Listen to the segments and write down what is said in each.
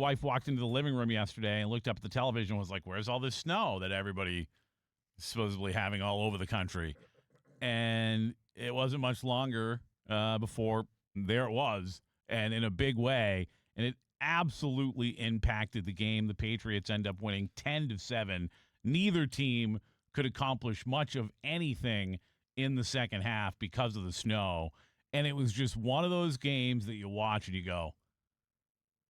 Wife walked into the living room yesterday and looked up at the television and was like, where's all this snow that everybody is supposedly having all over the country? And it wasn't much longer before there it was, and in a big way. And it absolutely impacted the game. The Patriots end up winning 10-7. Neither team could accomplish much of anything in the second half because of the snow. And it was just one of those games that you watch and you go,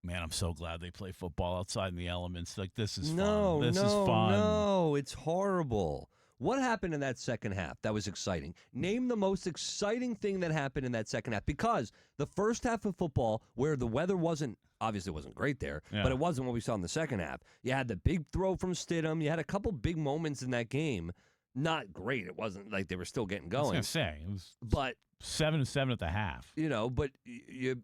man, I'm so glad they play football outside in the elements. Like, this is fun. This is fun. No, it's horrible. What happened in that second half that was exciting? Name the most exciting thing that happened in that second half. Because the first half of football, where the weather obviously wasn't great there, but it wasn't what we saw in the second half. You had the big throw from Stidham. You had a couple big moments in that game. Not great. It wasn't like they were still getting going. I was going to say, it was but 7-7 at the half. But you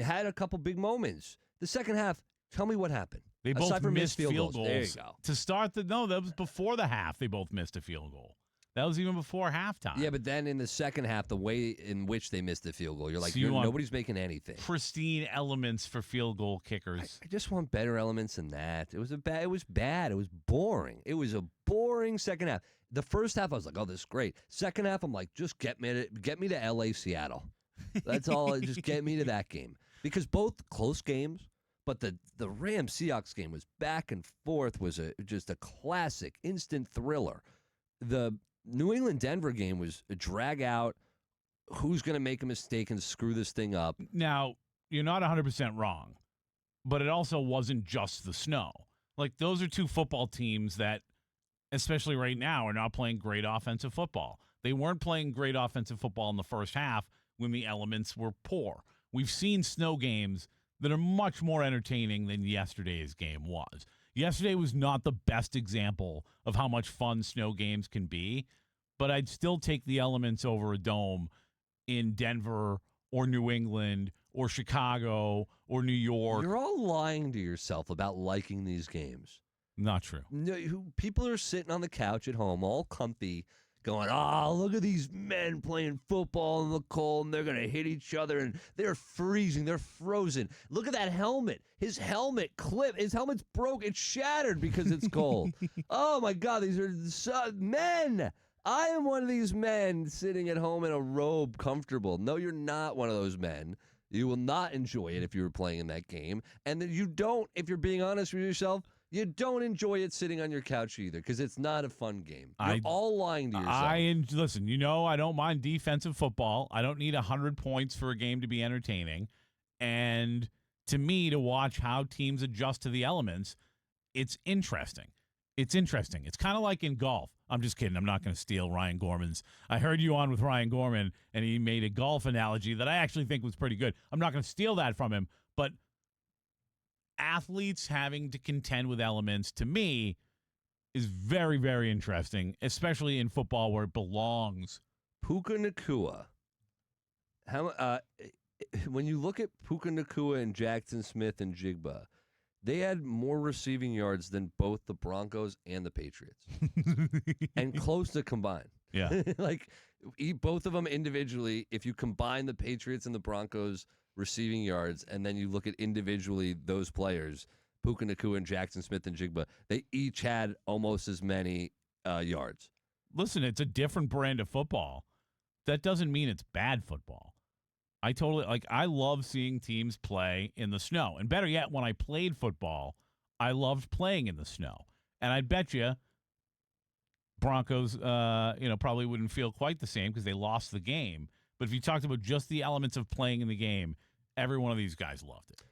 had a couple big moments. The second half, tell me what happened. They both missed field goals. There you go. To start that was before the half. They both missed a field goal. That was even before halftime. Yeah, but then in the second half, the way in which they missed the field goal, you're like, nobody's making anything. Pristine elements for field goal kickers. I just want better elements than that. It was bad. It was boring. It was a boring second half. The first half, I was like, oh, this is great. Second half, I'm like, just get me to L.A. Seattle. That's all. Just get me to that game. Because both close games, but the Rams-Seahawks game was back and forth, was just a classic, instant thriller. The New England-Denver game was a drag out. Who's going to make a mistake and screw this thing up? Now, you're not 100% wrong, but it also wasn't just the snow. Like, those are two football teams that, especially right now, are not playing great offensive football. They weren't playing great offensive football in the first half when the elements were poor. We've seen snow games that are much more entertaining than yesterday's game was. Yesterday was not the best example of how much fun snow games can be, but I'd still take the elements over a dome in Denver or New England or Chicago or New York. You're all lying to yourself about liking these games. Not true. No, people are sitting on the couch at home, all comfy, going, look at these men playing football in the cold, and they're going to hit each other, and they're freezing, they're frozen. Look at that helmet. His helmet's broke. It's shattered because it's cold. Oh, my God, these are men. I am one of these men sitting at home in a robe, comfortable. No, you're not one of those men. You will not enjoy it if you were playing in that game. And then you don't, if you're being honest with yourself, you don't enjoy it sitting on your couch either because it's not a fun game. You're all lying to yourself. Listen, I don't mind defensive football. I don't need 100 points for a game to be entertaining. And to me, to watch how teams adjust to the elements, it's interesting. It's kind of like in golf. I'm just kidding. I'm not going to steal Ryan Gorman's. I heard you on with Ryan Gorman, and he made a golf analogy that I actually think was pretty good. I'm not going to steal that from him, but athletes having to contend with elements, to me, is very, very interesting, especially in football where it belongs. Puka Nacua. When you look at Puka Nacua and Jackson Smith and Jigba, they had more receiving yards than both the Broncos and the Patriots. And close to combined. Yeah. Both of them individually, if you combine the Patriots and the Broncos receiving yards, and then you look at individually those players, Puka Nacua and Jackson Smith and Jigba, they each had almost as many yards. Listen, it's a different brand of football. That doesn't mean it's bad football. I love seeing teams play in the snow. And better yet, when I played football, I loved playing in the snow. And I bet you Broncos, probably wouldn't feel quite the same because they lost the game. But if you talked about just the elements of playing in the game, every one of these guys loved it.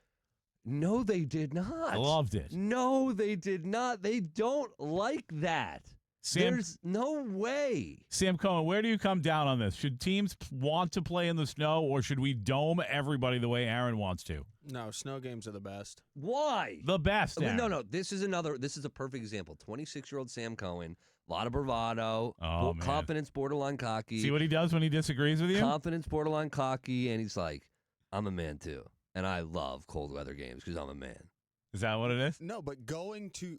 No, they did not. Loved it. No, they did not. They don't like that. There's no way. Sam Cohen, where do you come down on this? Should teams want to play in the snow, or should we dome everybody the way Aaron wants to? No, snow games are the best. Why? The best, Aaron. No. This is a perfect example. 26-year-old Sam Cohen, a lot of bravado, confidence, borderline cocky. See what he does when he disagrees with you? Confidence, borderline cocky, and he's like, I'm a man too. And I love cold weather games because I'm a man. Is that what it is? No, but going to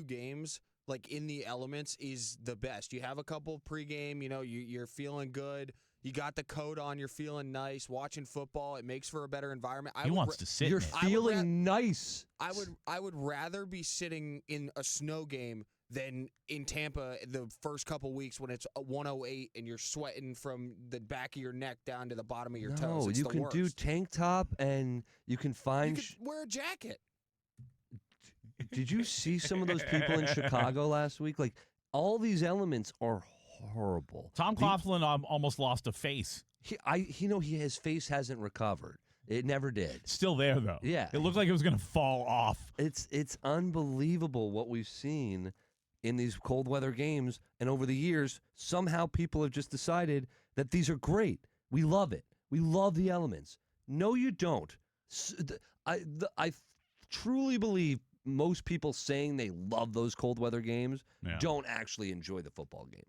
games like in the elements is the best. You have a couple pregame, you're feeling good. You got the coat on. You're feeling nice. Watching football. It makes for a better environment. He wants to sit. You're in it. feeling nice. I would rather be sitting in a snow game than in Tampa the first couple weeks when it's 108 and you're sweating from the back of your neck down to the bottom of your toes. No, It's you the can worst. do tank top and you can You find. could wear a jacket. Did you see some of those people in Chicago last week? Like, all these elements are horrible. Tom Coughlin almost lost a face. His face hasn't recovered. It never did. Still there though. Yeah. It looked like it was going to fall off. It's unbelievable what we've seen in these cold weather games, and over the years, somehow people have just decided that these are great. We love it. We love the elements. No, you don't. I truly believe most people saying they love those cold weather games don't actually enjoy the football game.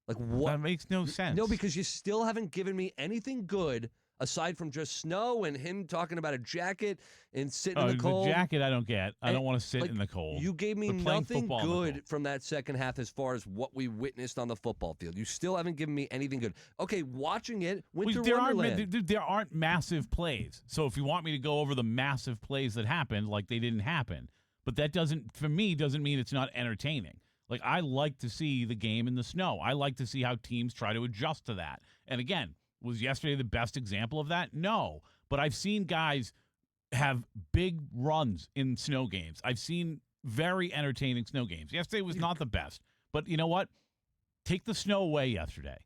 Like, what? That makes no sense. No, because you still haven't given me anything good aside from just snow and him talking about a jacket and sitting in the cold. The jacket I don't get. I And, don't want to sit like, in the cold. You gave me But playing nothing football in the good cold. from that second half as far as what we witnessed on the football field. You still haven't given me anything good. Okay, watching it, Winter Wonderland. There aren't massive plays. So if you want me to go over the massive plays that happened, like they didn't happen, but that doesn't mean it's not entertaining. Like, I like to see the game in the snow. I like to see how teams try to adjust to that. And again, was yesterday the best example of that? No. But I've seen guys have big runs in snow games. I've seen very entertaining snow games. Yesterday was not the best. But you know what? Take the snow away yesterday.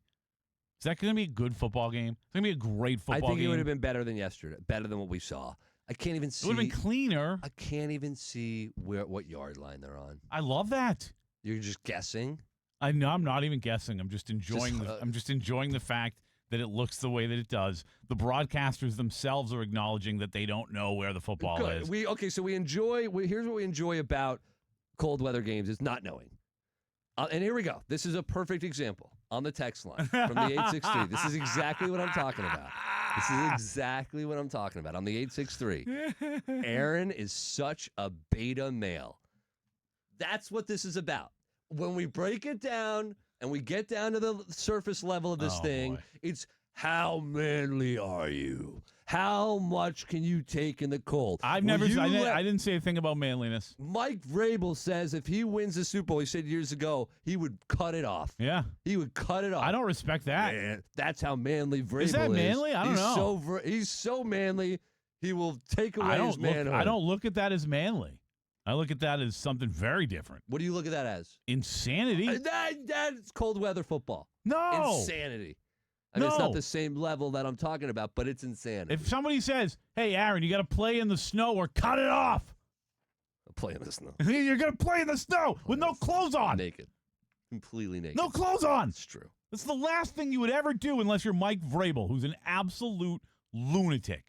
Is that going to be a good football game? It's going to be a great football game. I think it would have been better than yesterday, better than what we saw. I can't even see. It would have been cleaner. I can't even see what yard line they're on. I love that. You're just guessing. I know. I'm not even guessing. I'm just enjoying. I'm just enjoying the fact that it looks the way that it does. The broadcasters themselves are acknowledging that they don't know where the football Good. is. So we enjoy. Here's what we enjoy about cold weather games is not knowing. And here we go. This is a perfect example on the text line from the 863. This is exactly what I'm talking about. This is exactly what I'm talking about on the 863. Aaron is such a beta male. That's what this is about. When we break it down and we get down to the surface level of this thing, boy. it's how manly are you? How much can you take in the cold? I didn't say a thing about manliness. Mike Vrabel says if he wins the Super Bowl, he said years ago, he would cut it off. Yeah. He would cut it off. I don't respect that. Man, that's how manly Vrabel is. Is that manly? I don't know. He's so manly, he will take away his manhood. I don't look at that as manly. I look at that as something very different. What do you look at that as? Insanity. That's cold weather football. No. Insanity. I mean, it's No. not the same level that I'm talking about, but it's insanity. If somebody says, "Hey, Aaron, you got to play in the snow or cut it off," I'm playing this now. you're gonna play in the snow with no clothes on. Naked. Completely naked. No clothes on. It's true. That's the last thing you would ever do unless you're Mike Vrabel, who's an absolute lunatic.